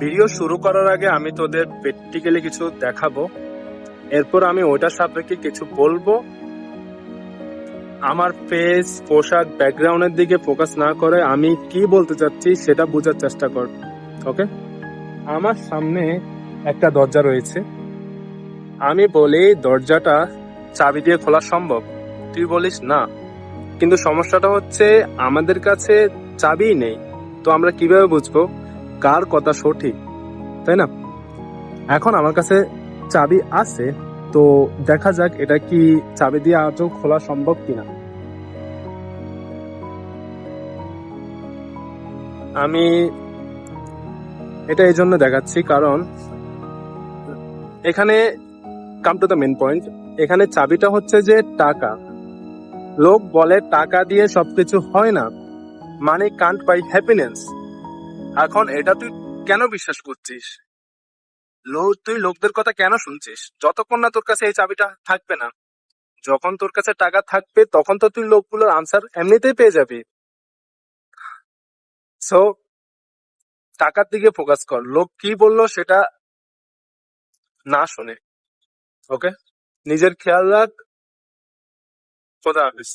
Video শুরু করার আগে আমি তোদের প্র্যাকটিক্যালি কিছু দেখাবো, এরপর আমি ওটার সাপেক্ষে কিছু বলবো। আমার ফেস, পোশাক, ব্যাকগ্রাউন্ডের দিকে ফোকাস না করে আমি কি বলতে চাচ্ছি সেটা বোঝার চেষ্টা কর। ওকে, আমার সামনে একটা দরজা রয়েছে। আমি বলি দরজাটা চাবি দিয়ে খোলা সম্ভব, তুই বলিস না। কিন্তু সমস্যাটা হচ্ছে আমাদের কাছে চাবিই নেই, তো আমরা কিভাবে বুঝবো কার কথা সঠিক, তাই না? এখন আমার কাছে চাবি আছে, তো দেখা যাক এটা কি চাবি দিয়ে আজও খোলা সম্ভব কিনা। আমি এটা এই জন্য দেখাচ্ছি কারণ এখানে come to the main point, এখানে চাবিটা হচ্ছে যে টাকা। লোক বলে টাকা দিয়ে সবকিছু হয় না, মানি কান্ট বাই হ্যাপিনেস। এখন এটা তুই কেন বিশ্বাস করছিস? তুই লোকদের কথা কেন শুনছিস যতক্ষণ না তোর কাছে এই চাবিটা থাকবে না? যখন তোর কাছে টাকা থাকবে তখন তো তুই লোকগুলোর আনসার এমনিতেই পেয়ে যাবি। সো টাকার দিকে ফোকাস কর, লোক কি বললো সেটা না শুনে। ওকে, নিজের খেয়াল রাখ। খোদা হাফিজ।